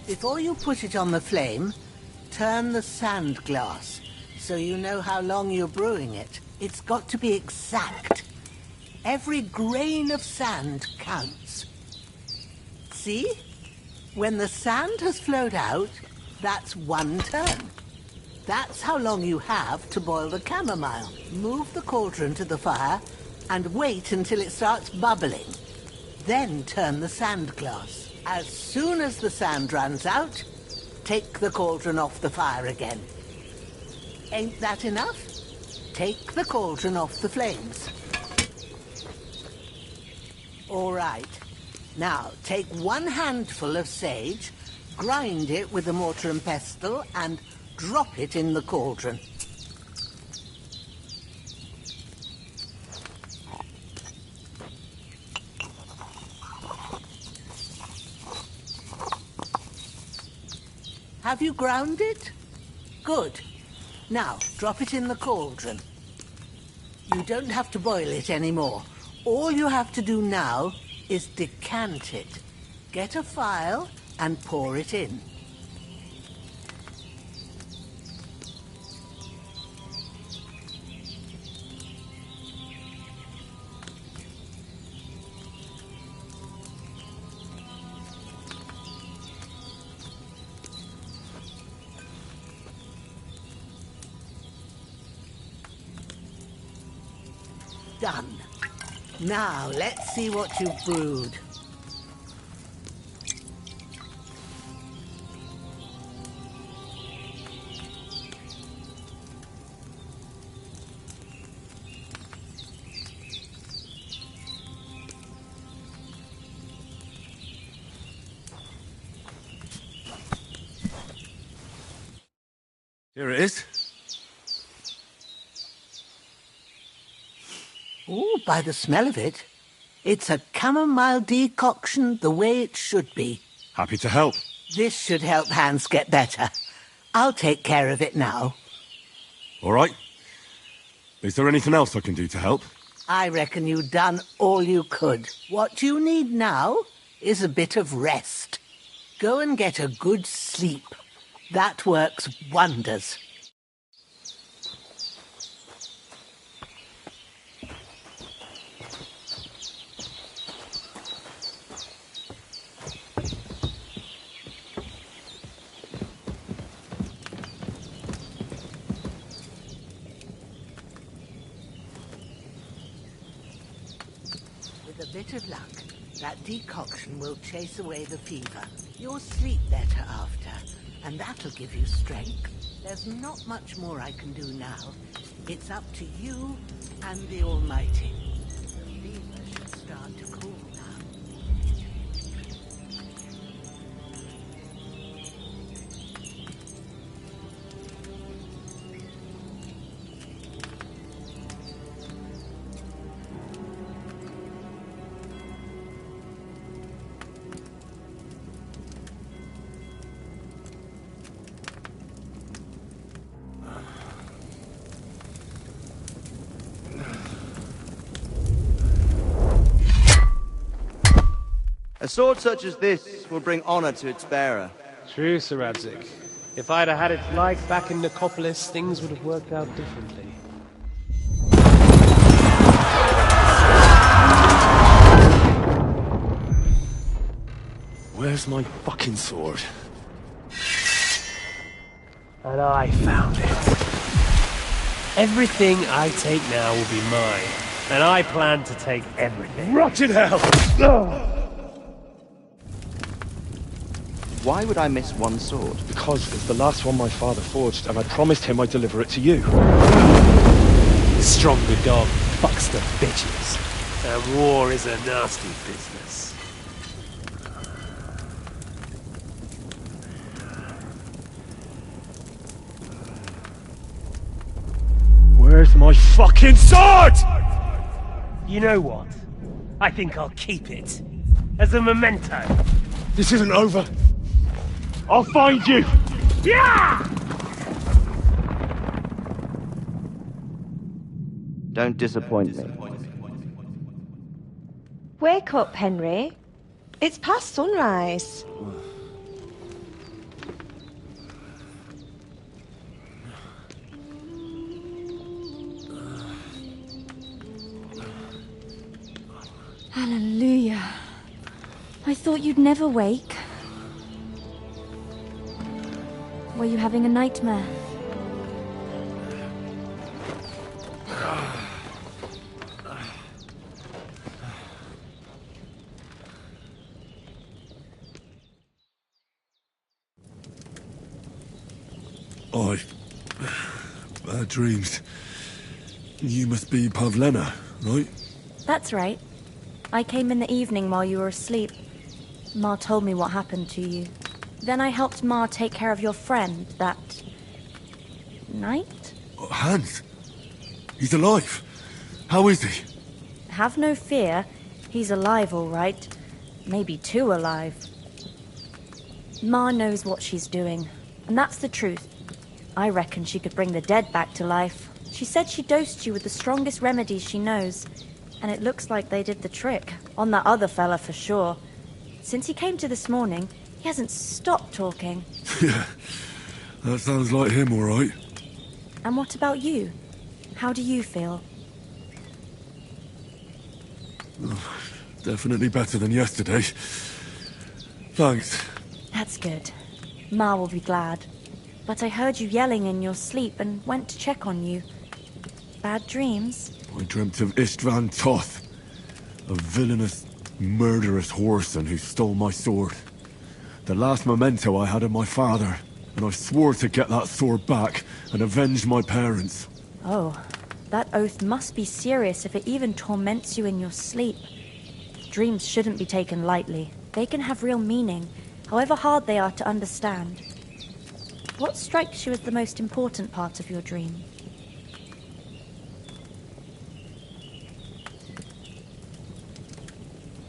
Before you put it on the flame, turn the sand glass so you know how long you're brewing it. It's got to be exact. Every grain of sand counts. See? When the sand has flowed out, that's 1 turn. That's how long you have to boil the chamomile. Move the cauldron to the fire and wait until it starts bubbling. Then turn the sand glass. As soon as the sand runs out, take the cauldron off the fire again. Ain't that enough? Take the cauldron off the flames. All right. Now, take 1 handful of sage, grind it with a mortar and pestle, and drop it in the cauldron. Have you ground it? Good. Now, drop it in the cauldron. You don't have to boil it anymore. All you have to do now is decant it. Get a phial and pour it in. Done. Now, let's see what you've brewed. Here it is. Oh, by the smell of it, it's a chamomile decoction the way it should be. Happy to help. This should help Hans get better. I'll take care of it now. All right. Is there anything else I can do to help? I reckon you've done all you could. What you need now is a bit of rest. Go and get a good sleep. That works wonders. With a bit of luck, that decoction will chase away the fever. You'll sleep better after, and that'll give you strength. There's not much more I can do now. It's up to you and the Almighty. The fever should start to cool now. A sword such as this will bring honor to its bearer. True, Sir Radzik. If I'd have had its like back in Nicopolis, things would have worked out differently. Where's my fucking sword? And I found it. Everything I take now will be mine, and I plan to take everything. Rotted hell! Why would I miss one sword? Because it's the last one my father forged, and I promised him I'd deliver it to you. Stronger dog fucks the bitches. And war is a nasty business. Where's my fucking sword? You know what? I think I'll keep it. As a memento. This isn't over. I'll find you! Yeah! Don't disappoint me. Wake up, Henry. It's past sunrise. Hallelujah. I thought you'd never wake. Were you having a nightmare? Bad dreams. You must be Pavlena, right? That's right. I came in the evening while you were asleep. Ma told me what happened to you. Then I helped Ma take care of your friend that night? Hans? He's alive. How is he? Have no fear. He's alive, all right. Maybe too alive. Ma knows what she's doing, and that's the truth. I reckon she could bring the dead back to life. She said she dosed you with the strongest remedies she knows, and it looks like they did the trick. On that other fella for sure. Since he came to this morning, he hasn't stopped talking. Yeah, that sounds like him, all right. And what about you? How do you feel? Definitely better than yesterday. Thanks. That's good. Ma will be glad. But I heard you yelling in your sleep and went to check on you. Bad dreams? I dreamt of Istvan Toth, a villainous, murderous whoreson who stole my sword. The last memento I had of my father, and I swore to get that sword back and avenge my parents. Oh, that oath must be serious if it even torments you in your sleep. Dreams shouldn't be taken lightly. They can have real meaning, however hard they are to understand. What strikes you as the most important part of your dream?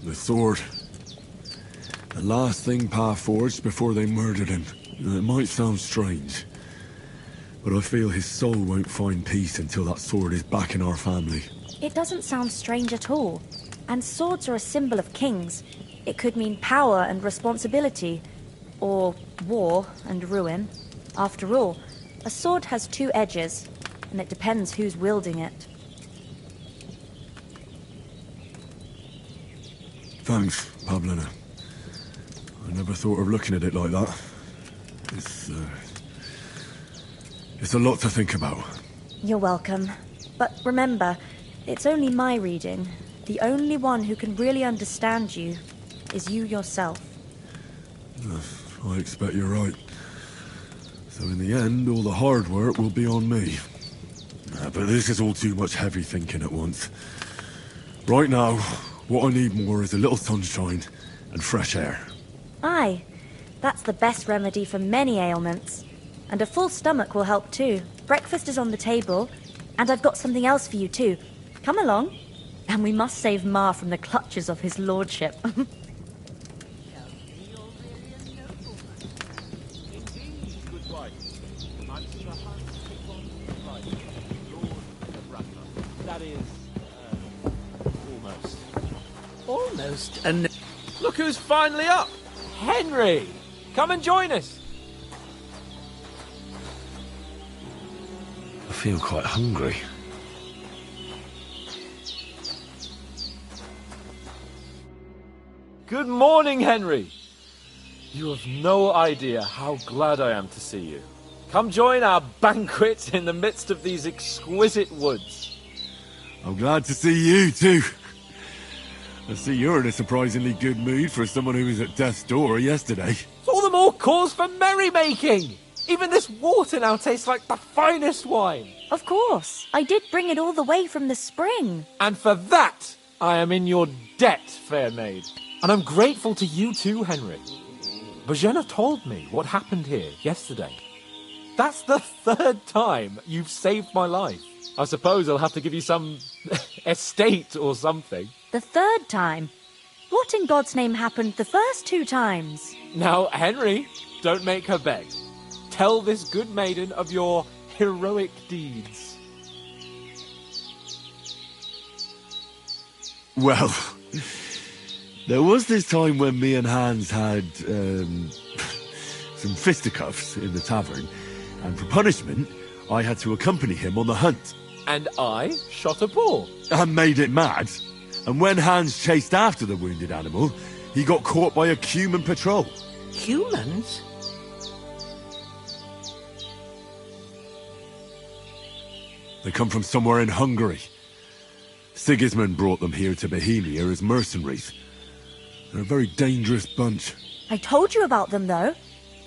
The sword. The last thing Pa forged before they murdered him. It might sound strange, but I feel his soul won't find peace until that sword is back in our family. It doesn't sound strange at all. And swords are a symbol of kings. It could mean power and responsibility, or war and ruin. After all, a sword has two edges, and it depends who's wielding it. Thanks, Pavlena. I never thought of looking at it like that. It's a lot to think about. You're welcome. But remember, it's only my reading. The only one who can really understand you is you yourself. I expect you're right. So in the end, all the hard work will be on me. But this is all too much heavy thinking at once. Right now, what I need more is a little sunshine and fresh air. Aye, that's the best remedy for many ailments. And a full stomach will help too. Breakfast is on the table, and I've got something else for you too. Come along. And we must save Ma from the clutches of his lordship. That is, almost. Almost. And Look who's finally up! Henry! Come and join us! I feel quite hungry. Good morning, Henry! You have no idea how glad I am to see you. Come join our banquet in the midst of these exquisite woods. I'm glad to see you too. I see you're in a surprisingly good mood for someone who was at death's door yesterday. It's all the more cause for merrymaking! Even this water now tastes like the finest wine. Of course. I did bring it all the way from the spring. And for that, I am in your debt, fair maid. And I'm grateful to you too, Henry. Bojena told me what happened here yesterday. That's the third time you've saved my life. I suppose I'll have to give you some estate or something. The third time? What in God's name happened the first two times? Now, Henry, don't make her beg. Tell this good maiden of your heroic deeds. Well, there was this time when me and Hans had some fisticuffs in the tavern, and for punishment, I had to accompany him on the hunt. And I shot a boar. And made it mad. And when Hans chased after the wounded animal, he got caught by a human patrol. Humans? They come from somewhere in Hungary. Sigismund brought them here to Bohemia as mercenaries. They're a very dangerous bunch. I told you about them, though.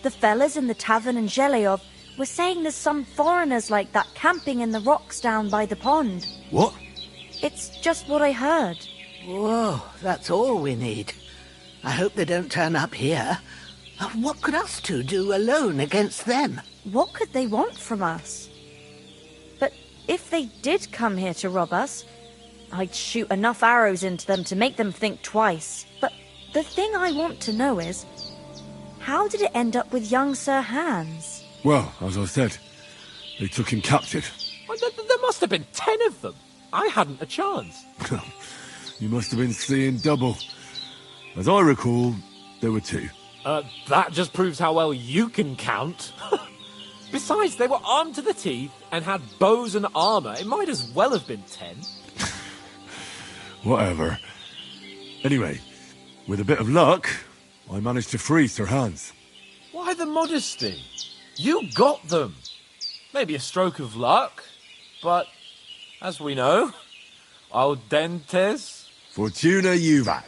The fellas in the tavern in Zheleov were saying there's some foreigners like that camping in the rocks down by the pond. What? It's just what I heard. Whoa, that's all we need. I hope they don't turn up here. What could us two do alone against them? What could they want from us? But if they did come here to rob us, I'd shoot enough arrows into them to make them think twice. But the thing I want to know is, how did it end up with young Sir Hans? Well, as I said, they took him captive. Well, there must have been 10 of them. I hadn't a chance. You must have been seeing double. As I recall, there were 2. That just proves how well you can count. Besides, they were armed to the teeth and had bows and armor. It might as well have been 10. Whatever. Anyway, with a bit of luck, I managed to free Sir Hans. Why the modesty? You got them. Maybe a stroke of luck, but as we know, audentes. Fortuna juvat.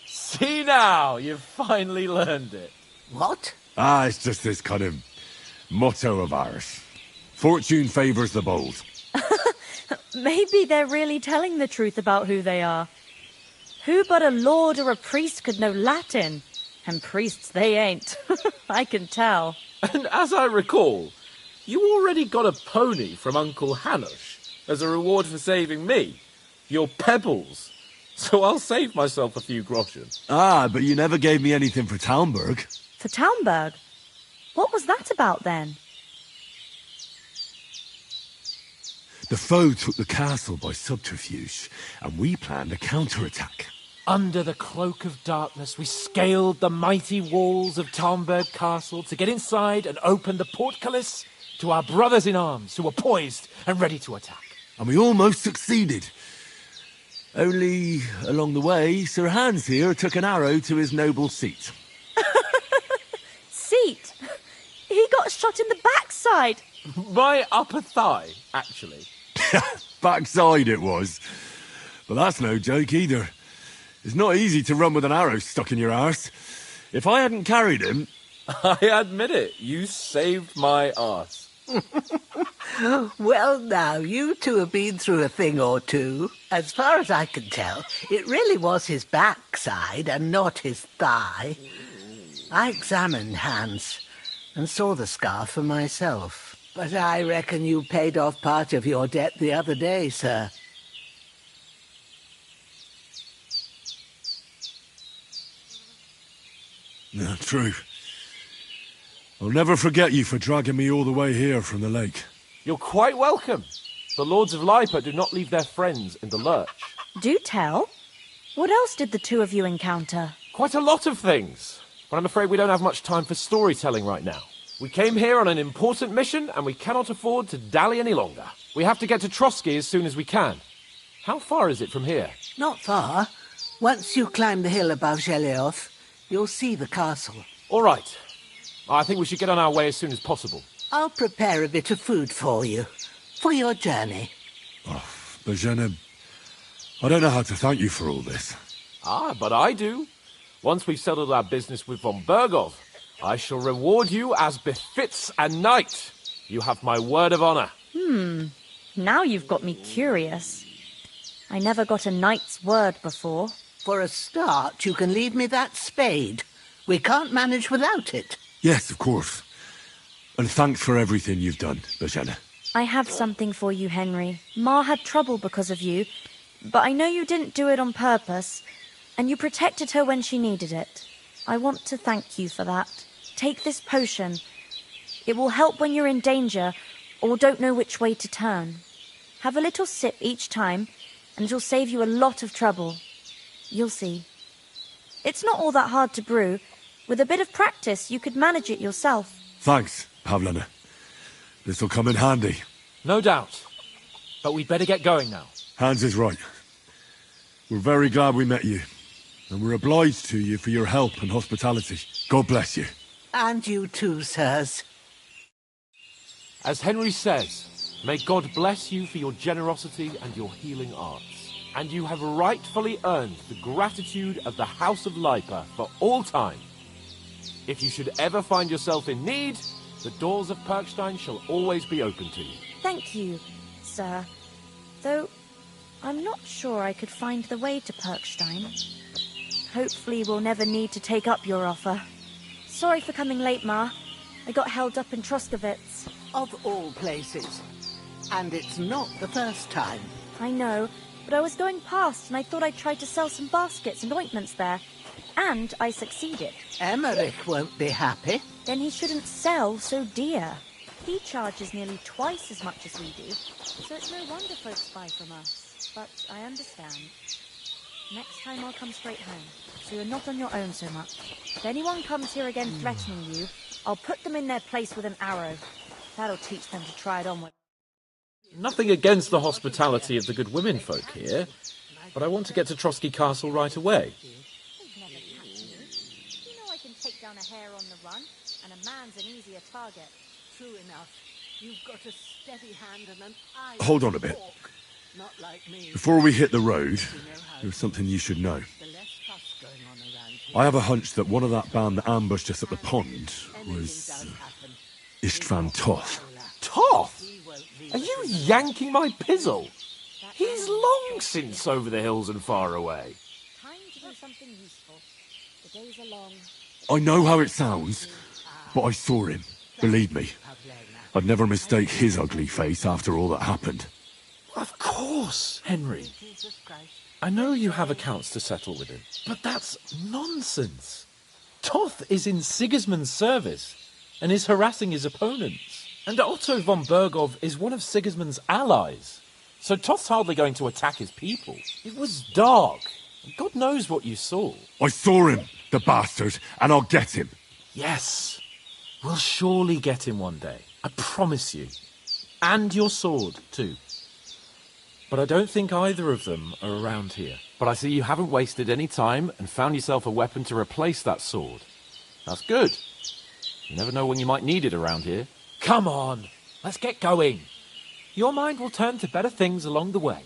See now, you've finally learned it. What? It's just this kind of motto of ours. Fortune favours the bold. Maybe they're really telling the truth about who they are. Who but a lord or a priest could know Latin? And priests they ain't. I can tell. And as I recall, you already got a pony from Uncle Hanush as a reward for saving me. Your pebbles. So I'll save myself a few groschen. But you never gave me anything for Talmberg. For Talmberg? What was that about then? The foe took the castle by subterfuge, and we planned a counterattack. Under the cloak of darkness, we scaled the mighty walls of Talmberg Castle to get inside and open the portcullis to our brothers in arms who were poised and ready to attack. And we almost succeeded. Only, along the way, Sir Hans here took an arrow to his noble seat. Seat? He got shot in the backside. My upper thigh, actually. Backside it was. But that's no joke either. It's not easy to run with an arrow stuck in your arse. If I hadn't carried him... I admit it, you saved my arse. Well, now, you two have been through a thing or two. As far as I can tell, it really was his backside and not his thigh. I examined Hans and saw the scar for myself. But I reckon you paid off part of your debt the other day, sir. No, true. I'll never forget you for dragging me all the way here from the lake. You're quite welcome. The Lords of Lipa do not leave their friends in the lurch. Do tell. What else did the two of you encounter? Quite a lot of things. But I'm afraid we don't have much time for storytelling right now. We came here on an important mission, and we cannot afford to dally any longer. We have to get to Trotsky as soon as we can. How far is it from here? Not far. Once you climb the hill above Zheleov, you'll see the castle. All right. I think we should get on our way as soon as possible. I'll prepare a bit of food for you, for your journey. Bozhena, I don't know how to thank you for all this. But I do. Once we've settled our business with von Bergov, I shall reward you as befits a knight. You have my word of honor. Now you've got me curious. I never got a knight's word before. For a start, you can leave me that spade. We can't manage without it. Yes, of course. And thanks for everything you've done, Bozhena. I have something for you, Henry. Ma had trouble because of you, but I know you didn't do it on purpose, and you protected her when she needed it. I want to thank you for that. Take this potion. It will help when you're in danger or don't know which way to turn. Have a little sip each time, and it'll save you a lot of trouble. You'll see. It's not all that hard to brew. With a bit of practice, you could manage it yourself. Thanks, Pavlena. This'll come in handy. No doubt. But we'd better get going now. Hans is right. We're very glad we met you, and we're obliged to you for your help and hospitality. God bless you. And you too, sirs. As Henry says, may God bless you for your generosity and your healing arts. And you have rightfully earned the gratitude of the House of Lipa for all time. If you should ever find yourself in need, the doors of Perkstein shall always be open to you. Thank you, sir. Though, I'm not sure I could find the way to Perkstein. Hopefully we'll never need to take up your offer. Sorry for coming late, Ma. I got held up in Troskowitz. Of all places. And it's not the first time. I know, but I was going past and I thought I'd try to sell some baskets and ointments there. And I succeeded. Emmerich won't be happy. Then he shouldn't sell so dear. He charges nearly twice as much as we do, so it's no wonder folks buy from us. But I understand. Next time I'll come straight home, so you're not on your own so much. If anyone comes here again threatening you, I'll put them in their place with an arrow. That'll teach them to try it on with. Nothing against the hospitality of the good women folk here, but I want to get to Trotsky Castle right away. They'd never catch me. You know I can take down a hare on the run, and a man's an easier target. True enough. You've got a steady hand and an eye. Hold on a bit. Not like me. Before we hit the road, there's something you should know. The less fuss going on around here. I have a hunch that one of that band that ambushed us at the pond was Anything does happen. Istvan Toth. Toth? He won't leave. Are you yanking my pizzle? He's long since over the hills and far away. Time to do something useful. The days are long. I know how it sounds, but I saw him. Believe me. I'd never mistake his ugly face after all that happened. Of course, Henry. Jesus Christ. I know you have accounts to settle with him, but that's nonsense. Toth is in Sigismund's service and is harassing his opponents. And Otto von Bergov is one of Sigismund's allies. So Toth's hardly going to attack his people. It was dark. God knows what you saw. I saw him, the bastard, and I'll get him. Yes, we'll surely get him one day. I promise you. And your sword, too. But I don't think either of them are around here. But I see you haven't wasted any time and found yourself a weapon to replace that sword. That's good. You never know when you might need it around here. Come on, let's get going. Your mind will turn to better things along the way.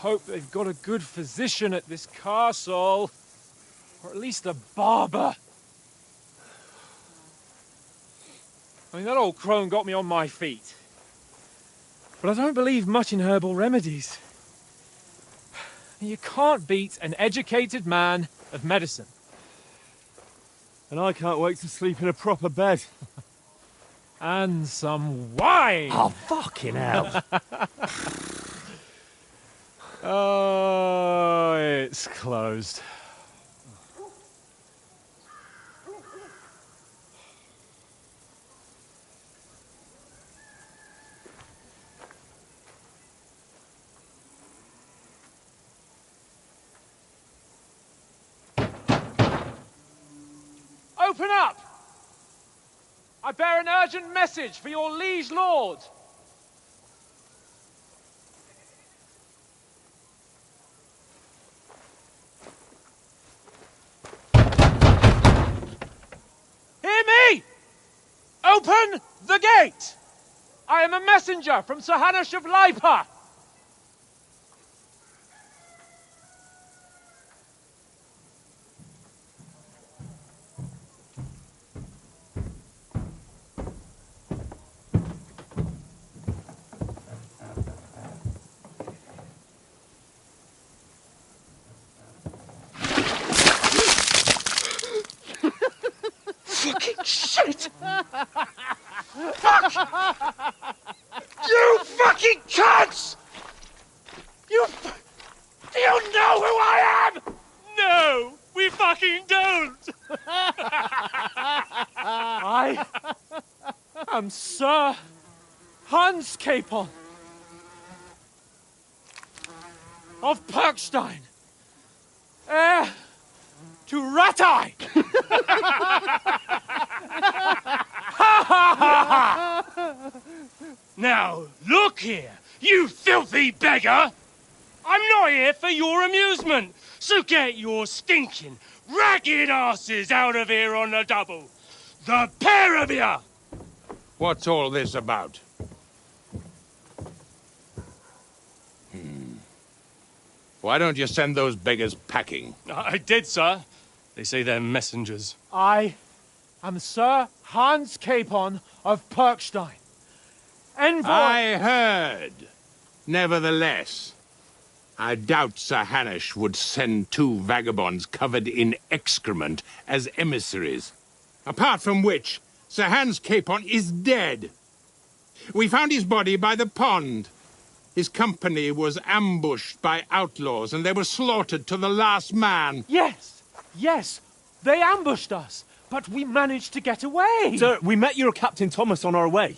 hope they've got a good physician at this castle. Or at least a barber. I mean, that old crone got me on my feet. But I don't believe much in herbal remedies. You can't beat an educated man of medicine. And I can't wait to sleep in a proper bed. And some wine! Oh, fucking hell. Oh, it's closed. Open up! I bear an urgent message for your liege lord. Hear me! Open the gate! I am a messenger from Sir Hanush of Lipa. Fucking shit! Fuck! You fucking cunts! Do you know who I am? No, we fucking don't. I am Sir Hans Capon of Perkstein, heir to Ratai. Now, look here, you filthy beggar! I'm not here for your amusement, so get your stinking, ragged asses out of here on the double. The pair of you! What's all this about? Why don't you send those beggars packing? I did, sir. They say they're messengers. I am Sir Hans Capon of Perkstein, envoy. I heard. Nevertheless, I doubt Sir Hanush would send two vagabonds covered in excrement as emissaries. Apart from which, Sir Hans Capon is dead. We found his body by the pond. His company was ambushed by outlaws, and they were slaughtered to the last man. Yes, yes, they ambushed us, but we managed to get away. Sir, we met your Captain Thomas on our way.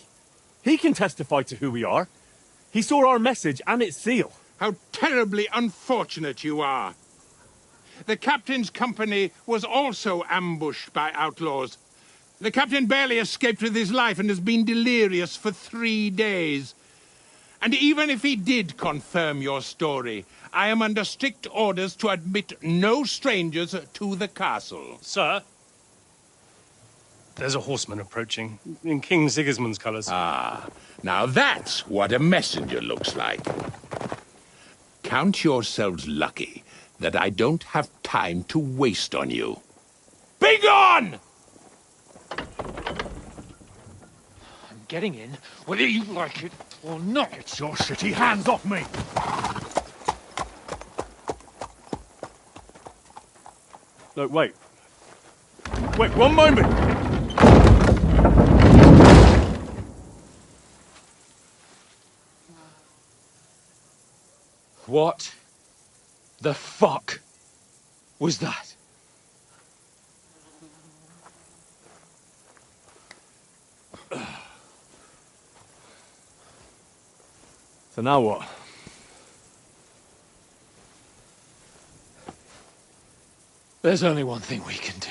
He can testify to who we are. He saw our message and its seal. How terribly unfortunate you are. The captain's company was also ambushed by outlaws. The captain barely escaped with his life and has been delirious for 3 days. And even if he did confirm your story, I am under strict orders to admit no strangers to the castle. Sir, there's a horseman approaching, in King Sigismund's colours. Ah, now that's what a messenger looks like. Count yourselves lucky that I don't have time to waste on you. Be gone! I'm getting in, whether you like it or not. Get your shitty hands off me! Look, wait. Wait, one moment! What the fuck was that? So now what? There's only one thing we can do.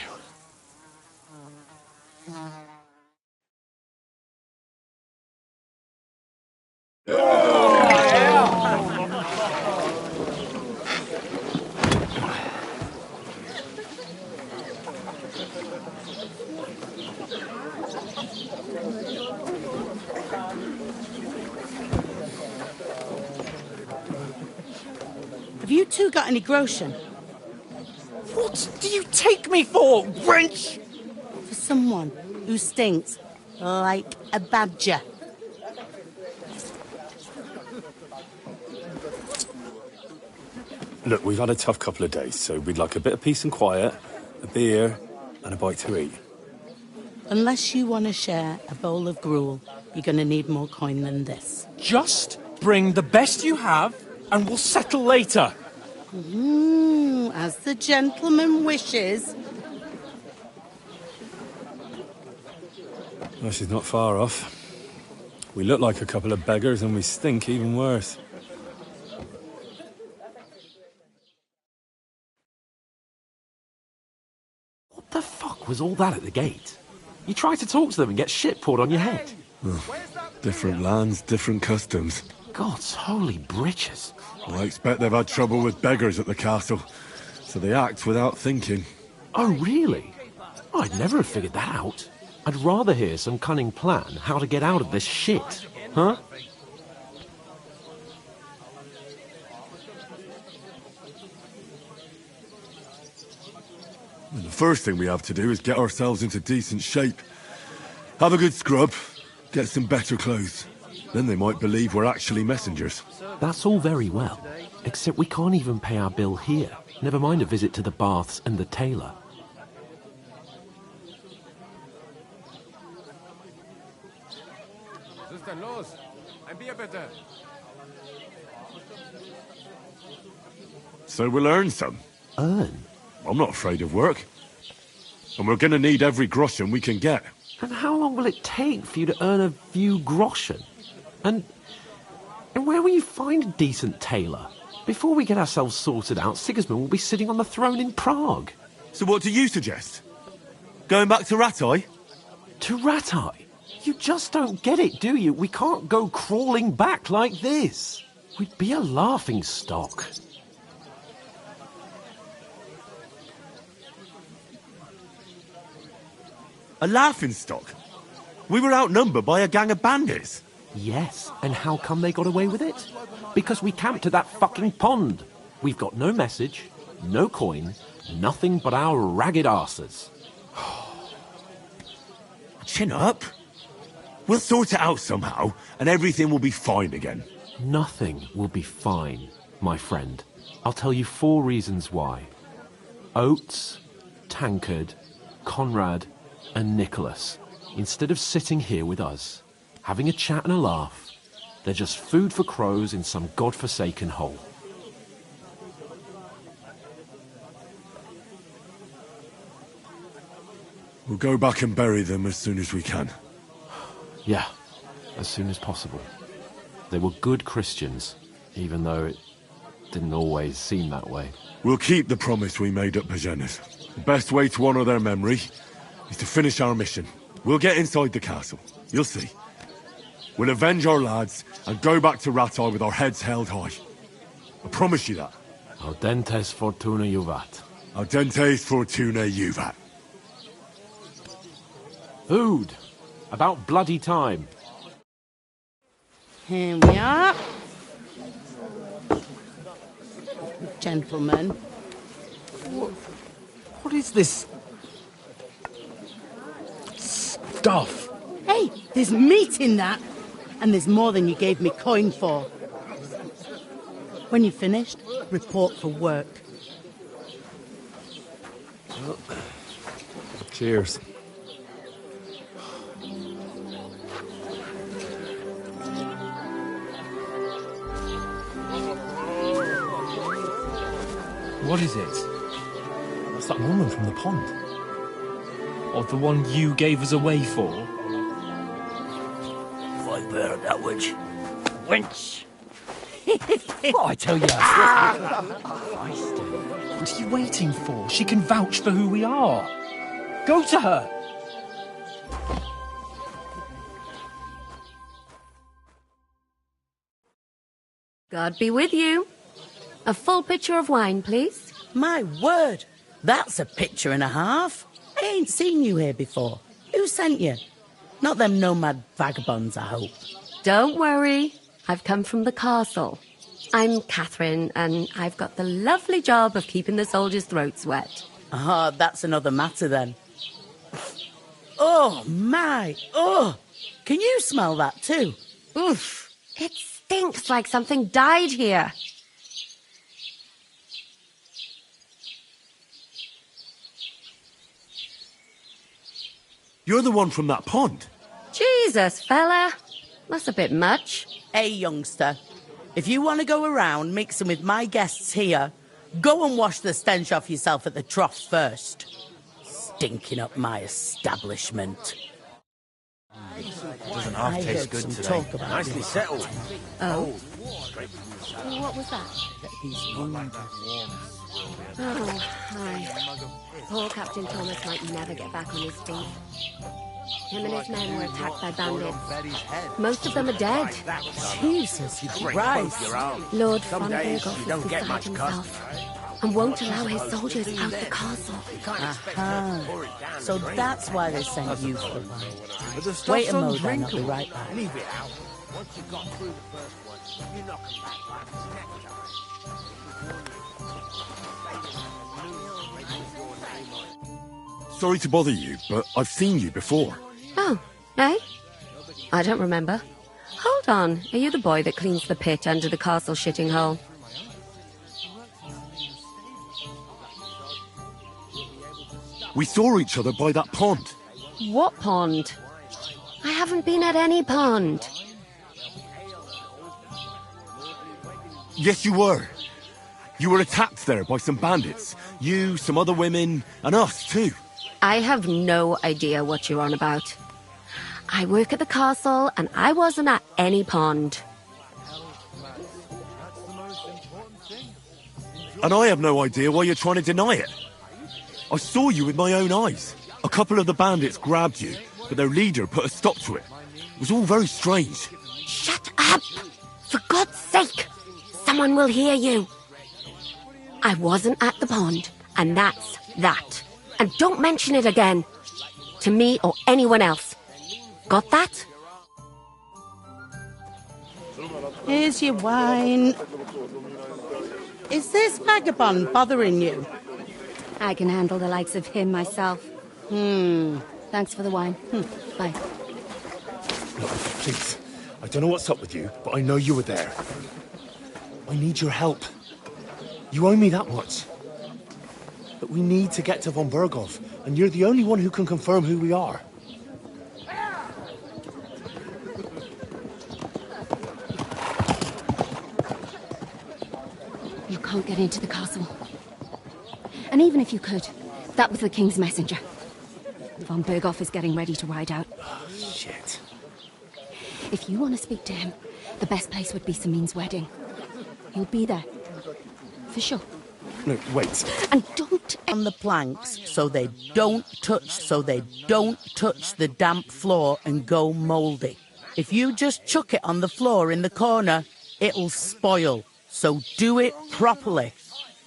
two got any groschen? What do you take me for, wench? For someone who stinks like a badger. Look, we've had a tough couple of days, so we'd like a bit of peace and quiet, a beer, and a bite to eat. Unless you want to share a bowl of gruel, you're going to need more coin than this. Just bring the best you have, and we'll settle later. As the gentleman wishes. Well, she's not far off. We look like a couple of beggars, and we stink even worse. What the fuck was all that at the gate? You try to talk to them and get shit poured on your head. Different lands, different customs. God's holy britches. I expect they've had trouble with beggars at the castle, so they act without thinking. Oh, really? I'd never have figured that out. I'd rather hear some cunning plan how to get out of this shit. Huh? And the first thing we have to do is get ourselves into decent shape. Have a good scrub, get some better clothes. Then they might believe we're actually messengers. That's all very well, except we can't even pay our bill here. Never mind a visit to the baths and the tailor. So we'll earn some. Earn? I'm not afraid of work. And we're gonna need every groschen we can get. And how long will it take for you to earn a few groschen? And where will you find a decent tailor? Before we get ourselves sorted out, Sigismund will be sitting on the throne in Prague. So what do you suggest? Going back to Ratai? To Ratai? You just don't get it, do you? We can't go crawling back like this. We'd be a laughing stock. A laughingstock? We were outnumbered by a gang of bandits. Yes, and how come they got away with it? Because we camped at that fucking pond. We've got no message, no coin, nothing but our ragged arses. Chin up. We'll sort it out somehow, and everything will be fine again. Nothing will be fine, my friend. I'll tell you 4 reasons why. Oates, Tankard, Conrad, and Nicholas, instead of sitting here with us, having a chat and a laugh, they're just food for crows in some godforsaken hole. We'll go back and bury them as soon as we can. Yeah, as soon as possible. They were good Christians, even though it didn't always seem that way. We'll keep the promise we made at Bajenas. The best way to honour their memory is to finish our mission. We'll get inside the castle. You'll see. We'll avenge our lads and go back to Ratai with our heads held high. I promise you that. Audentes fortuna juvat. Audentes fortuna juvat. Food. About bloody time. Here we are. Gentlemen. What is this stuff? Hey, there's meat in that. And there's more than you gave me coin for. When you're finished, report for work. Cheers. What is it? It's that woman from the pond. Or the one you gave us away for? I've heard that witch. Wench! What I tell you? What are you waiting for? She can vouch for who we are. Go to her. God be with you. A full pitcher of wine, please. My word, that's a picture and a half. I ain't seen you here before. Who sent you? Not them nomad vagabonds, I hope. Don't worry. I've come from the castle. I'm Catherine, and I've got the lovely job of keeping the soldiers' throats wet. Ah, that's another matter then. Oh, my! Oh! Can you smell that too? Oof! It stinks like something died here. You're the one from that pond. Jesus, fella. That's a bit much. Hey, youngster. If you want to go around mixing with my guests here, go and wash the stench off yourself at the trough first. Stinking up my establishment. Doesn't half taste good today. Nicely settled. Oh. What was that? Oh, hi. Poor Captain Thomas might never get back on his feet. Him and his men were attacked by bandits. Most of them are dead. Jesus Christ. Lord Fronbergoff is beside himself and won't allow his soldiers out the castle. Aha. So that's why they sent you for one. Wait a moment, I'll be right back. Leave it out. Once you've got through the first one, you knock 'em back like snack time. Sorry to bother you, but I've seen you before. Oh, eh? I don't remember. Hold on, are you the boy that cleans the pit under the castle shitting hole? We saw each other by that pond. What pond? I haven't been at any pond. Yes, you were. You were attacked there by some bandits. You, some other women, and us too. I have no idea what you're on about. I work at the castle, and I wasn't at any pond. And I have no idea why you're trying to deny it. I saw you with my own eyes. A couple of the bandits grabbed you, but their leader put a stop to it. It was all very strange. Shut up! For God's sake! Someone will hear you. I wasn't at the pond, and that's that. And don't mention it again. To me or anyone else. Got that? Here's your wine. Is this vagabond bothering you? I can handle the likes of him myself. Thanks for the wine. Bye. Please, I don't know what's up with you, but I know you were there. I need your help. You owe me that much. But we need to get to von Berghoff, and you're the only one who can confirm who we are. You can't get into the castle. And even if you could, that was the King's messenger. Von Berghoff is getting ready to ride out. Oh, shit. If you want to speak to him, the best place would be Samin's wedding. He'll be there. For sure. No, wait. And don't on the planks so they don't touch the damp floor and go mouldy. If you just chuck it on the floor in the corner, it'll spoil. So do it properly.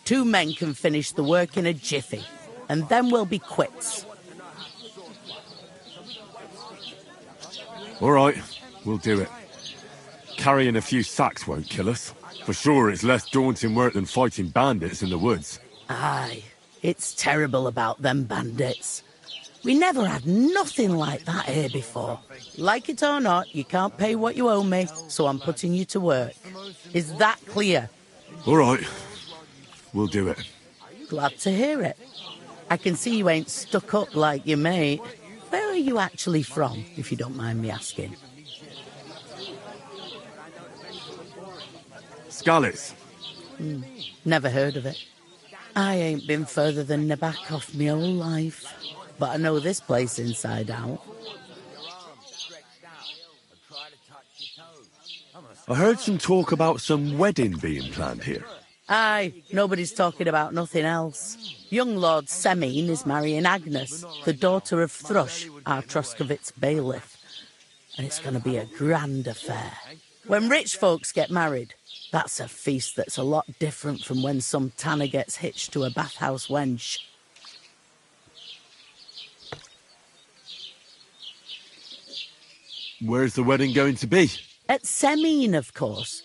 2 men can finish the work in a jiffy, and then we'll be quits. All right, we'll do it. Carrying a few sacks won't kill us. For sure, it's less daunting work than fighting bandits in the woods. Aye, it's terrible about them bandits. We never had nothing like that here before. Like it or not, you can't pay what you owe me, so I'm putting you to work. Is that clear? All right, we'll do it. Glad to hear it. I can see you ain't stuck up like your mate. Where are you actually from, if you don't mind me asking? Skalitz. Never heard of it. I ain't been further than Nabakov my whole life, but I know this place inside out. I heard some talk about some wedding being planned here. Aye, nobody's talking about nothing else. Young Lord Semin is marrying Agnes, the daughter of Thrush, our Troskovitz bailiff. And it's going to be a grand affair. When rich folks get married, that's a feast that's a lot different from when some tanner gets hitched to a bathhouse wench. Where's the wedding going to be? At Semin, of course.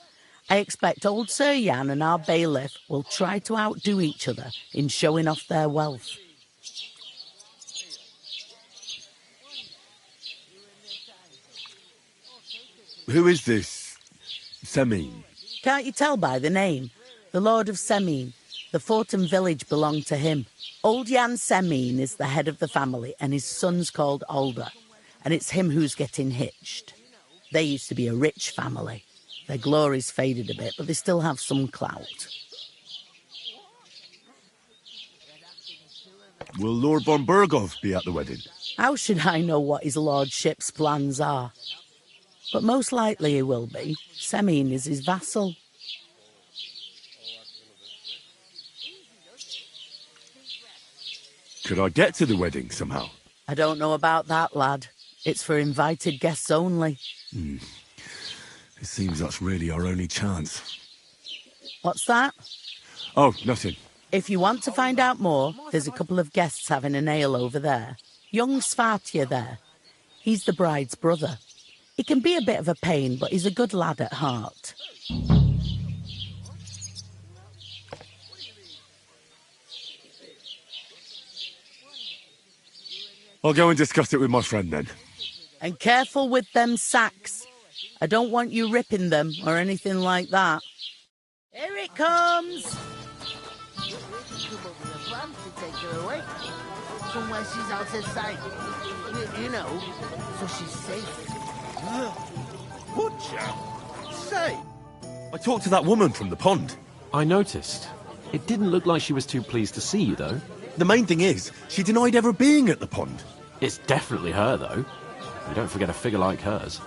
I expect old Sir Jan and our bailiff will try to outdo each other in showing off their wealth. Who is this Semine? Can't you tell by the name? The Lord of Semine. The fort and village belong to him. Old Jan Semine is the head of the family, and his son's called Alder. And it's him who's getting hitched. They used to be a rich family. Their glory's faded a bit, but they still have some clout. Will Lord von Berghoff be at the wedding? How should I know what his lordship's plans are? But most likely he will be. Semine is his vassal. Could I get to the wedding somehow? I don't know about that, lad. It's for invited guests only. It seems that's really our only chance. What's that? Oh, nothing. If you want to find out more, there's a couple of guests having an ale over there. Young Svartje there. He's the bride's brother. He can be a bit of a pain, but he's a good lad at heart. I'll go and discuss it with my friend then. And careful with them sacks. I don't want you ripping them or anything like that. Here it comes! Take her away from where she's out of sight. You know, so she's safe. Butcher? Say! I talked to that woman from the pond. I noticed. It didn't look like she was too pleased to see you, though. The main thing is, she denied ever being at the pond. It's definitely her, though. You don't forget a figure like hers.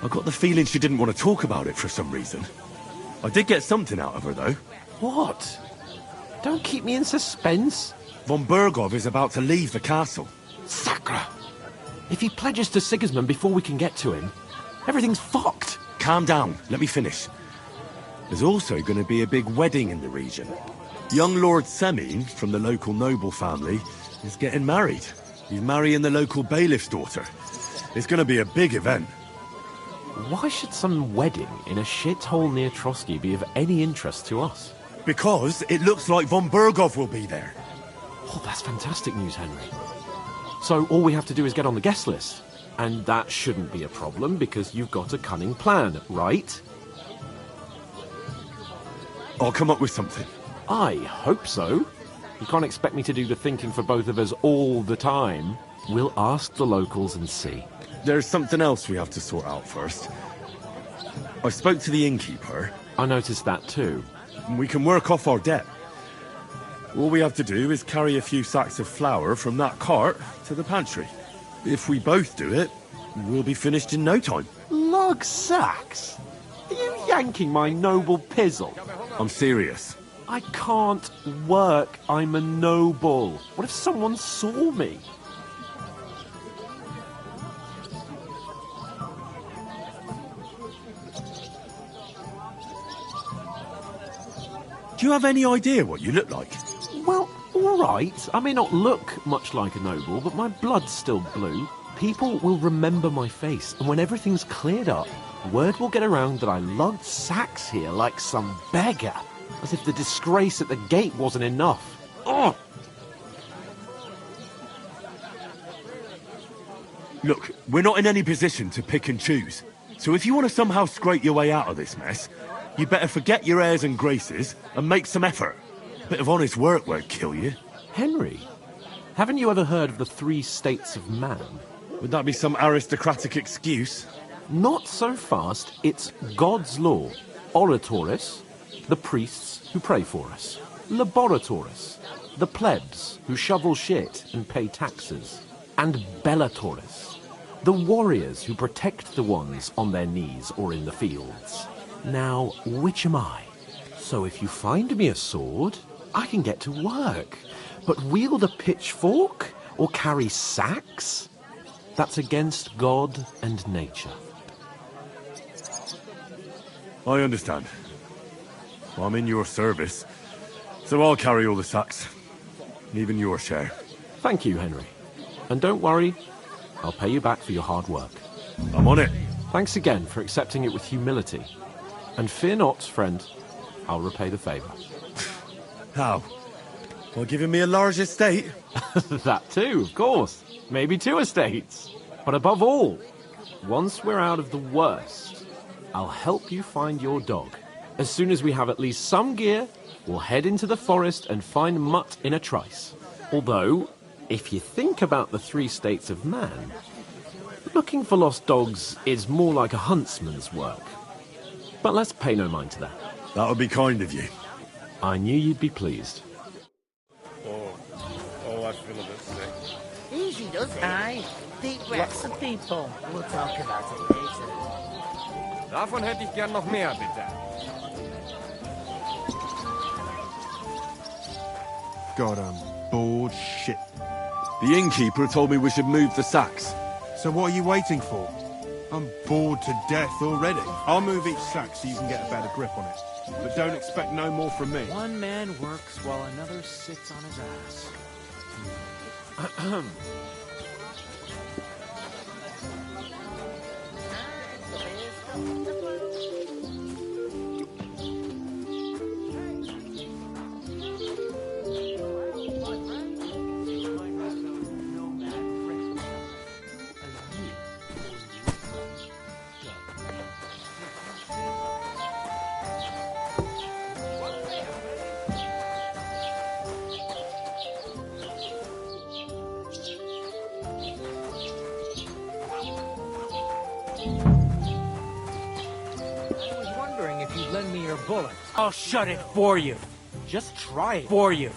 I got the feeling she didn't want to talk about it for some reason. I did get something out of her, though. What? Don't keep me in suspense. Von Berghoff is about to leave the castle. Sacre! If he pledges to Sigismund before we can get to him, everything's fucked. Calm down. Let me finish. There's also going to be a big wedding in the region. Young Lord Semine, from the local noble family, is getting married. He's marrying the local bailiff's daughter. It's going to be a big event. Why should some wedding in a shithole near Trotsky be of any interest to us? Because it looks like von Berghoff will be there. Oh, that's fantastic news, Henry. So all we have to do is get on the guest list. And that shouldn't be a problem because you've got a cunning plan, right? I'll come up with something. I hope so. You can't expect me to do the thinking for both of us all the time. We'll ask the locals and see. There's something else we have to sort out first. I spoke to the innkeeper. I noticed that too. We can work off our debt. All we have to do is carry a few sacks of flour from that cart to the pantry. If we both do it, we'll be finished in no time. Lug sacks? Are you yanking my noble pizzle? I'm serious. I can't work. I'm a noble. What if someone saw me? Do you have any idea what you look like? Well, all right. I may not look much like a noble, but my blood's still blue. People will remember my face, and when everything's cleared up, word will get around that I lugged sacks here like some beggar, as if the disgrace at the gate wasn't enough. Ugh! Look, we're not in any position to pick and choose. So if you want to somehow scrape your way out of this mess, you better forget your airs and graces and make some effort. A bit of honest work won't kill you. Henry, haven't you ever heard of the 3 states of man? Would that be some aristocratic excuse? Not so fast. It's God's law. Oratores, the priests who pray for us. Laboratores, the plebs who shovel shit and pay taxes. And bellatores, the warriors who protect the ones on their knees or in the fields. Now, which am I? So if you find me a sword, I can get to work. But wield a pitchfork or carry sacks? That's against God and nature. I understand. I'm in your service, so I'll carry all the sacks. Even your share. Thank you, Henry. And don't worry, I'll pay you back for your hard work. I'm on it. Thanks again for accepting it with humility. And fear not, friend. I'll repay the favour. How? By giving me a large estate? That too, of course. Maybe 2 estates. But above all, once we're out of the worst, I'll help you find your dog. As soon as we have at least some gear, we'll head into the forest and find Mutt in a trice. Although, if you think about the 3 states of man, looking for lost dogs is more like a huntsman's work. But let's pay no mind to that. That would be kind of you. I knew you'd be pleased. Oh, I feel a bit sick. Easy, does it? Aye. Deep breaths of people. We'll talk about it later. Davon hätte ich gern noch mehr, bitte. God, I'm bored shit. The innkeeper told me we should move the sacks. So what are you waiting for? I'm bored to death already. I'll move each sack so you can get a better grip on it. But don't expect no more from me. One man works while another sits on his ass. Lend me your bullet. I'll shut it for you. Just try it. For you.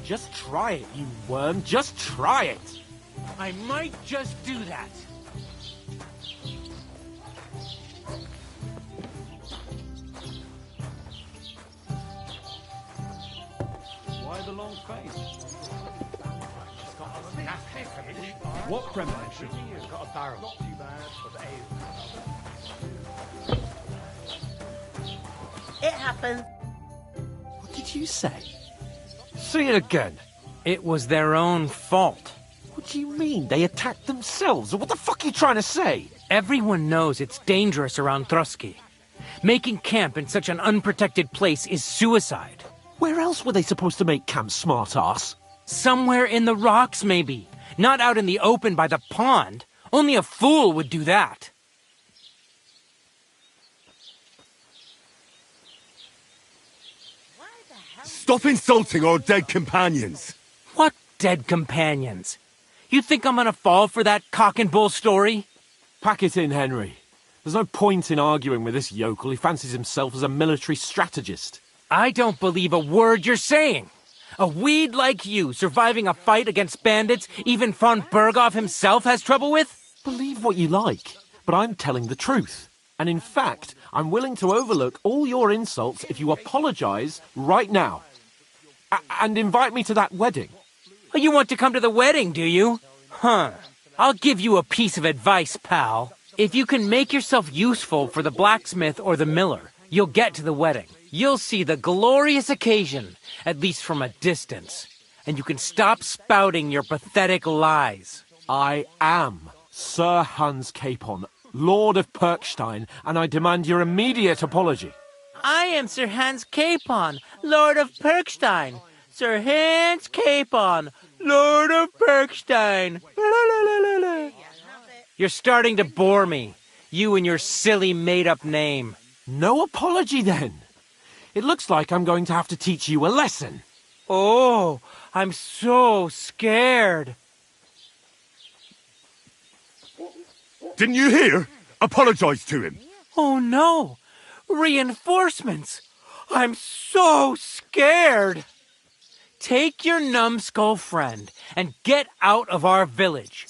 Just try it, you worm. Just try it. I might just do that. Why the long face? What premonition? Got a barrel. Not too bad, but It happened. What did you say? Say it again. It was their own fault. What do you mean? They attacked themselves? What the fuck are you trying to say? Everyone knows it's dangerous around Trotsky. Making camp in such an unprotected place is suicide. Where else were they supposed to make camp, smart-ass? Somewhere in the rocks, maybe. Not out in the open by the pond. Only a fool would do that. Stop insulting our dead companions! What dead companions? You think I'm gonna fall for that cock and bull story? Pack it in, Henry. There's no point in arguing with this yokel. He fancies himself as a military strategist. I don't believe a word you're saying. A weed like you surviving a fight against bandits even von Berghoff himself has trouble with? Believe what you like, but I'm telling the truth. And in fact, I'm willing to overlook all your insults if you apologize right now. And invite me to that wedding. You want to come to the wedding, do you? Huh. I'll give you a piece of advice, pal. If you can make yourself useful for the blacksmith or the miller, you'll get to the wedding. You'll see the glorious occasion, at least from a distance. And you can stop spouting your pathetic lies. I am Sir Hans Capon, Lord of Perkstein, and I demand your immediate apology. I am Sir Hans Capon, Lord of Perkstein. Sir Hans Capon, Lord of Perkstein. You're starting to bore me. You and your silly made-up name. No apology, then. It looks like I'm going to have to teach you a lesson. Oh, I'm so scared. Didn't you hear? Apologize to him. Oh, no. Reinforcements! I'm so scared! Take your numbskull friend and get out of our village.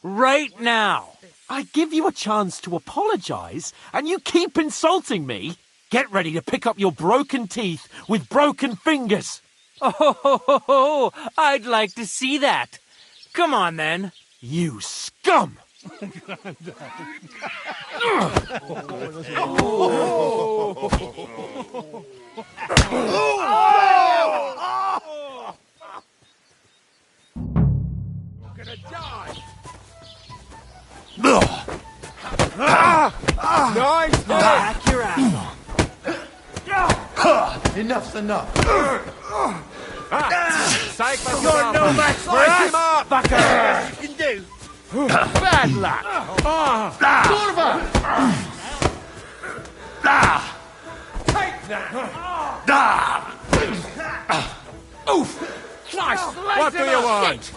Right now! I give you a chance to apologize, and you keep insulting me? Get ready to pick up your broken teeth with broken fingers! Oh, I'd like to see that. Come on, then. You scum! Nice! Back your ass off. Enough's enough. Zeig, was du You're da no machst. match for Break us! him up! Fucker! Yes, you can do! Bad luck! Take that! Oof! Slice! What do you want?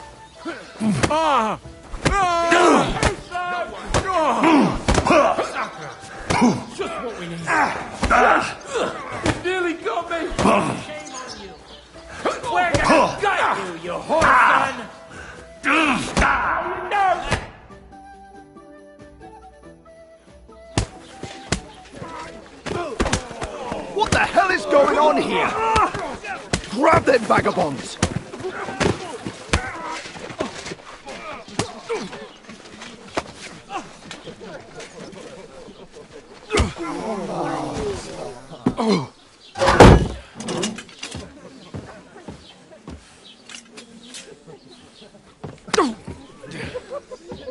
Just what we need. Nearly got me! We're gonna gut you, you horse son! No! What the hell is going on here? Grab them vagabonds!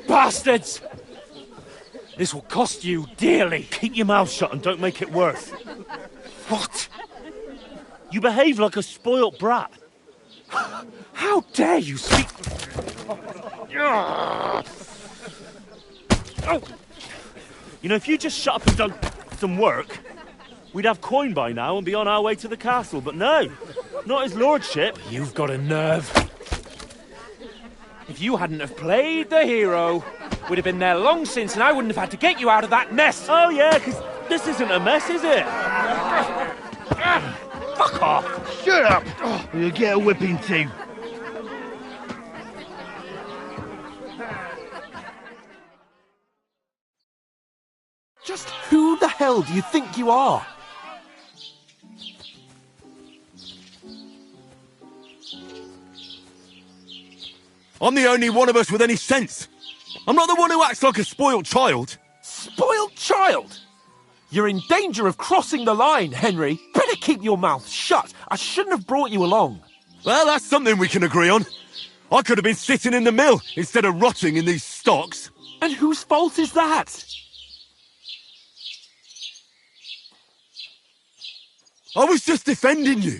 Bastards! This will cost you dearly. Keep your mouth shut and don't make it worse. What? You behave like a spoilt brat. How dare you speak... You know, if you just shut up and done some work, we'd have coin by now and be on our way to the castle, but no, not his lordship. You've got a nerve. If you hadn't have played the hero, we'd have been there long since and I wouldn't have had to get you out of that mess. Oh yeah, because this isn't a mess, is it? Fuck off. Shut up! You'll get a whipping too. Just who the hell do you think you are? I'm the only one of us with any sense. I'm not the one who acts like a spoiled child. Spoiled child? You're in danger of crossing the line, Henry. Better keep your mouth shut. I shouldn't have brought you along. Well, that's something we can agree on. I could have been sitting in the mill instead of rotting in these stocks. And whose fault is that? I was just defending you.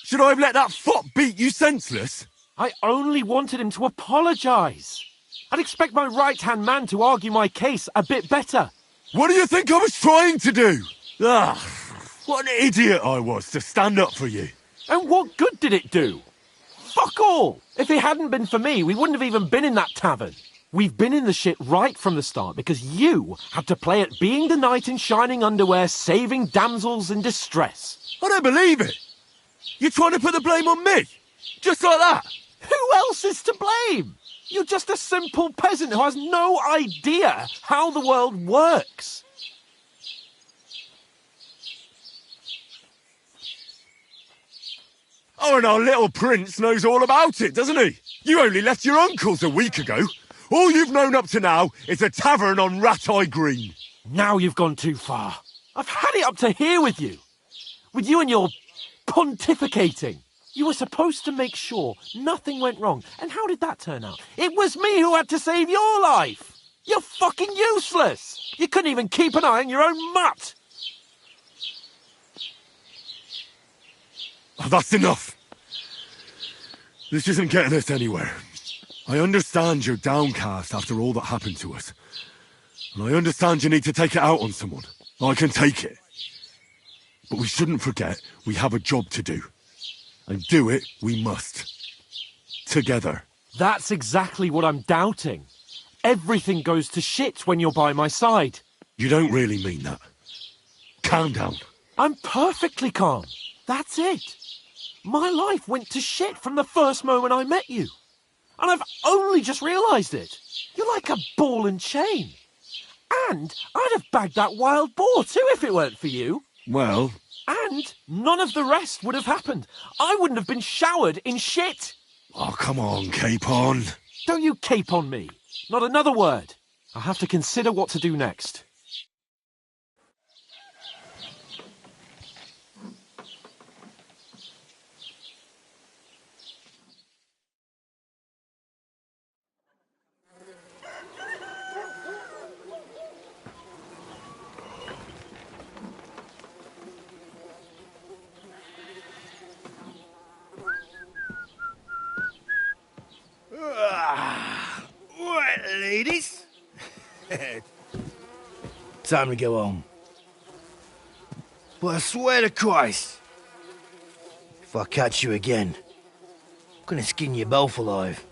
Should I have let that fop beat you senseless? I only wanted him to apologise. I'd expect my right-hand man to argue my case a bit better. What do you think I was trying to do? What an idiot I was to stand up for you. And what good did it do? Fuck all! If it hadn't been for me, we wouldn't have even been in that tavern. We've been in the shit right from the start because you had to play at being the knight in shining underwear, saving damsels in distress. I don't believe it. You're trying to put the blame on me? Just like that? Who else is to blame? You're just a simple peasant who has no idea how the world works. Oh, and our little prince knows all about it, doesn't he? You only left your uncle's a week ago. All you've known up to now is a tavern on Rat-Eye Green. Now you've gone too far. I've had it up to here with you. With you and your pontificating. You were supposed to make sure nothing went wrong. And how did that turn out? It was me who had to save your life. You're fucking useless. You couldn't even keep an eye on your own mutt. Oh, that's enough. This isn't getting us anywhere. I understand you're downcast after all that happened to us. And I understand you need to take it out on someone. I can take it. But we shouldn't forget we have a job to do. And do it we must. Together. That's exactly what I'm doubting. Everything goes to shit when you're by my side. You don't really mean that. Calm down. I'm perfectly calm. That's it. My life went to shit from the first moment I met you. And I've only just realised it. You're like a ball and chain. And I'd have bagged that wild boar too if it weren't for you. Well... And none of the rest would have happened. I wouldn't have been showered in shit. Oh, come on, Capon. Don't you cape on me. Not another word. I'll have to consider what to do next. ladies. Time to go home. But I swear to Christ, if I catch you again, I'm gonna skin you both alive.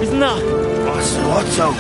Isn't that? Otto.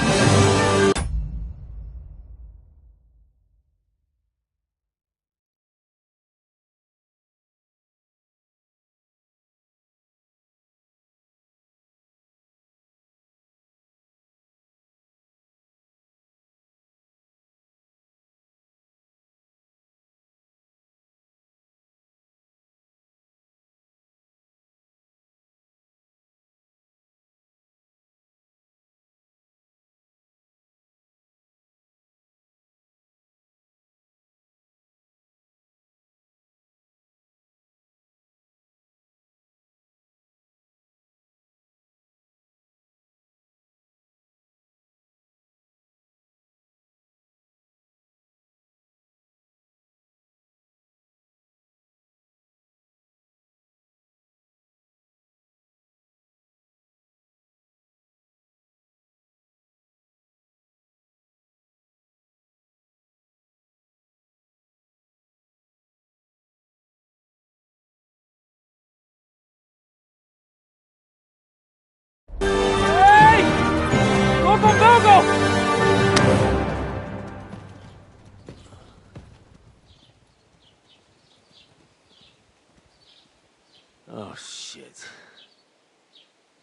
Oh, shit.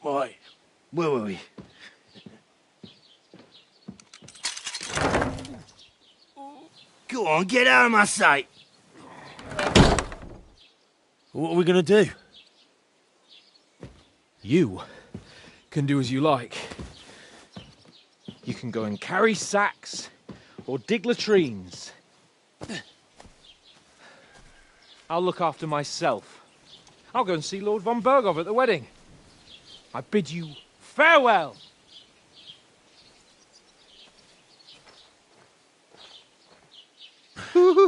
Right, where were we? Go on, get out of my sight. What are we gonna do? You can do as you like. You can go and carry sacks or dig latrines. I'll look after myself. I'll go and see Lord von Berghoff at the wedding. I bid you farewell. All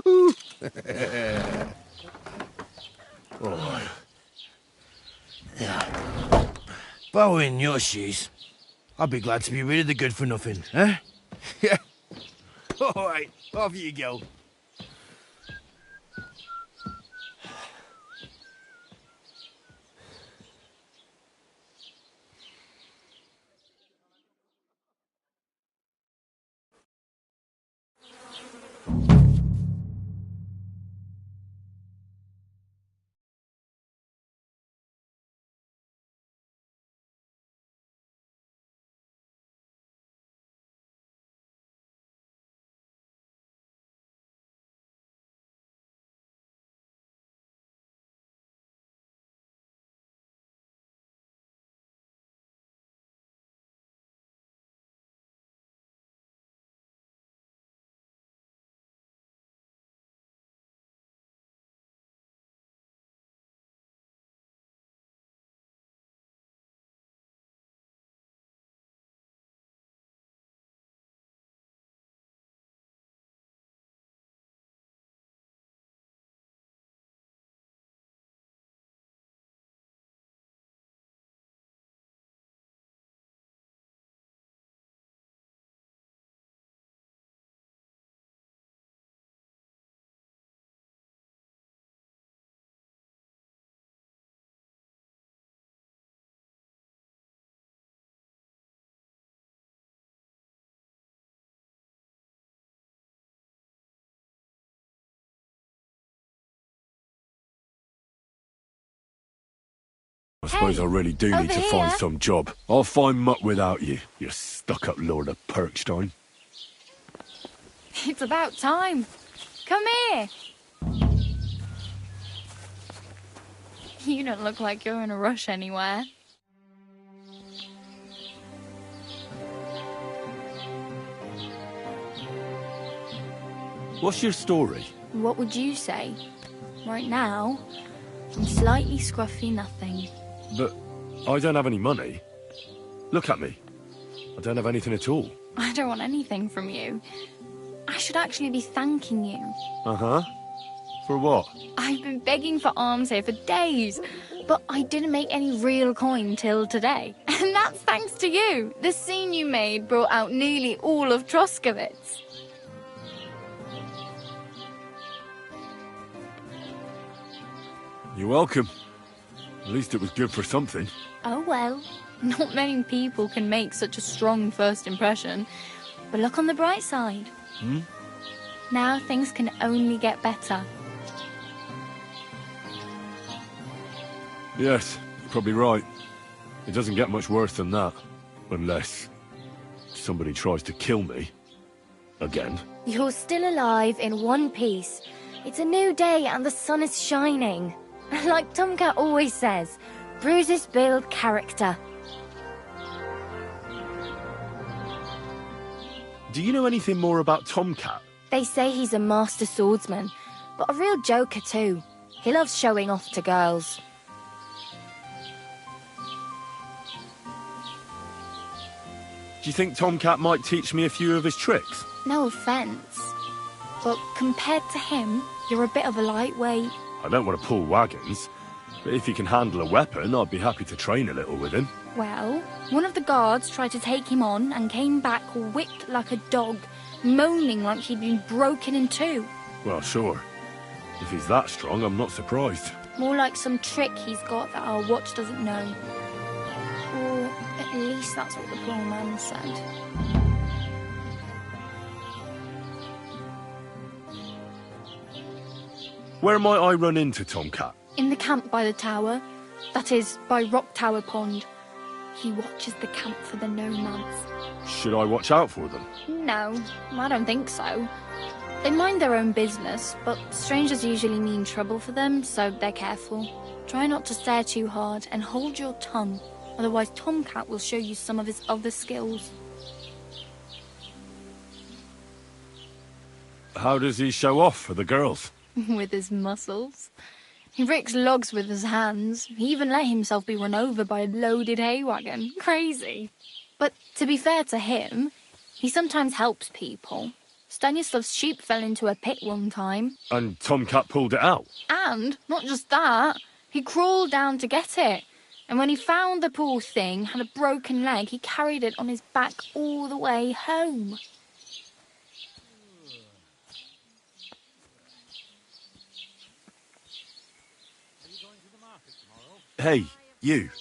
right. Yeah. If I were in your shoes, I'd be glad to be rid of the good for nothing, eh? Yeah. All right, off you go. I suppose I really do need to find some job. I'll find muck without you, you stuck-up Lord of Perkstein. It's about time. Come here. You don't look like you're in a rush anywhere. What's your story? What would you say? Right now, I'm slightly scruffy nothing. But I don't have any money. Look at me. I don't have anything at all. I don't want anything from you. I should actually be thanking you. Uh-huh. For what? I've been begging for alms here for days, but I didn't make any real coin till today. And that's thanks to you. The scene you made brought out nearly all of Troskowitz. You're welcome. At least it was good for something. Oh well, not many people can make such a strong first impression. But look on the bright side. Hmm? Now things can only get better. Yes, you're probably right. It doesn't get much worse than that. Unless somebody tries to kill me. Again. You're still alive in one piece. It's a new day and the sun is shining. Like Tomcat always says, bruises build character. Do you know anything more about Tomcat? They say he's a master swordsman, but a real joker too. He loves showing off to girls. Do you think Tomcat might teach me a few of his tricks? No offence, but compared to him, you're a bit of a lightweight. I don't want to pull wagons, but if he can handle a weapon, I'd be happy to train a little with him. Well, one of the guards tried to take him on and came back whipped like a dog, moaning like he'd been broken in two. Well, sure. If he's that strong, I'm not surprised. More like some trick he's got that our watch doesn't know. Or at least that's what the poor man said. Where might I run into Tomcat? In the camp by the tower. That is, by Rock Tower Pond. He watches the camp for the nomads. Should I watch out for them? No, I don't think so. They mind their own business, but strangers usually mean trouble for them, so they're careful. Try not to stare too hard and hold your tongue, otherwise Tomcat will show you some of his other skills. How does he show off for the girls? With his muscles. He ricks logs with his hands. He even let himself be run over by a loaded hay wagon. Crazy. But to be fair to him, he sometimes helps people. Stanislav's sheep fell into a pit one time. And Tomcat pulled it out? And, not just that, he crawled down to get it. And when he found the poor thing had a broken leg, he carried it on his back all the way home. Hey, you.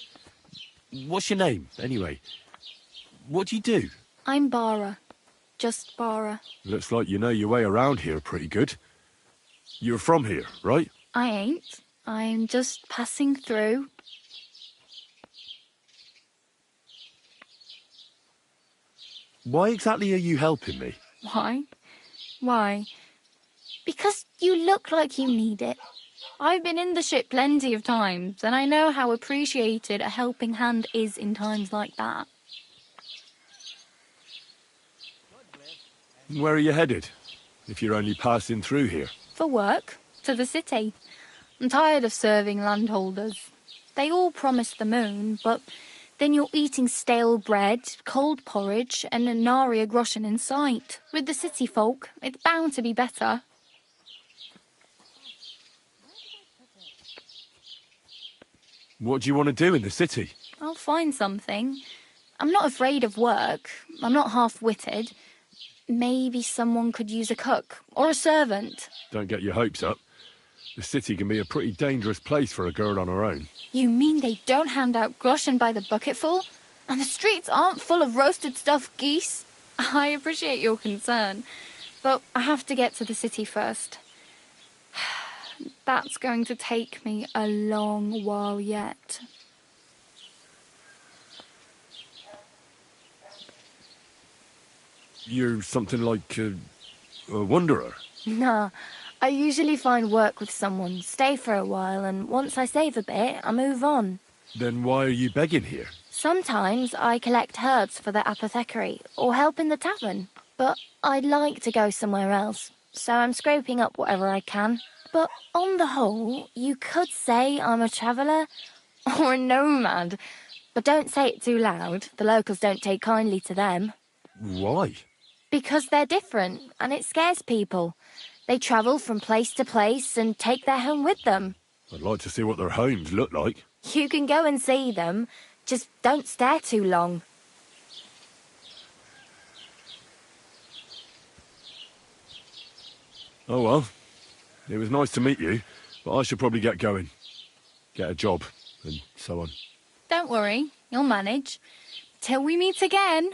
What's your name, anyway? What do you do? I'm Bara. Just Bara. Looks like you know your way around here pretty good. You're from here, right? I ain't. I'm just passing through. Why exactly are you helping me? Why? Why? Because you look like you need it. I've been in the ship plenty of times, and I know how appreciated a helping hand is in times like that. Where are you headed, if you're only passing through here? For work, to the city. I'm tired of serving landholders. They all promise the moon, but then you're eating stale bread, cold porridge, and a nary a groschen in sight. With the city folk, it's bound to be better. What do you want to do in the city? I'll find something. I'm not afraid of work. I'm not half-witted. Maybe someone could use a cook or a servant. Don't get your hopes up. The city can be a pretty dangerous place for a girl on her own. You mean they don't hand out groschen by the bucketful? And the streets aren't full of roasted stuffed geese? I appreciate your concern, but I have to get to the city first. That's going to take me a long while yet. You're something like a wanderer? Nah, I usually find work with someone, stay for a while, and once I save a bit, I move on. Then why are you begging here? Sometimes I collect herbs for the apothecary, or help in the tavern. But I'd like to go somewhere else, so I'm scraping up whatever I can. But on the whole, you could say I'm a traveller or a nomad. But don't say it too loud. The locals don't take kindly to them. Why? Because they're different, and it scares people. They travel from place to place and take their home with them. I'd like to see what their homes look like. You can go and see them, just don't stare too long. Oh well, it was nice to meet you, but I should probably get going. Get a job, and so on. Don't worry, you'll manage. Till we meet again.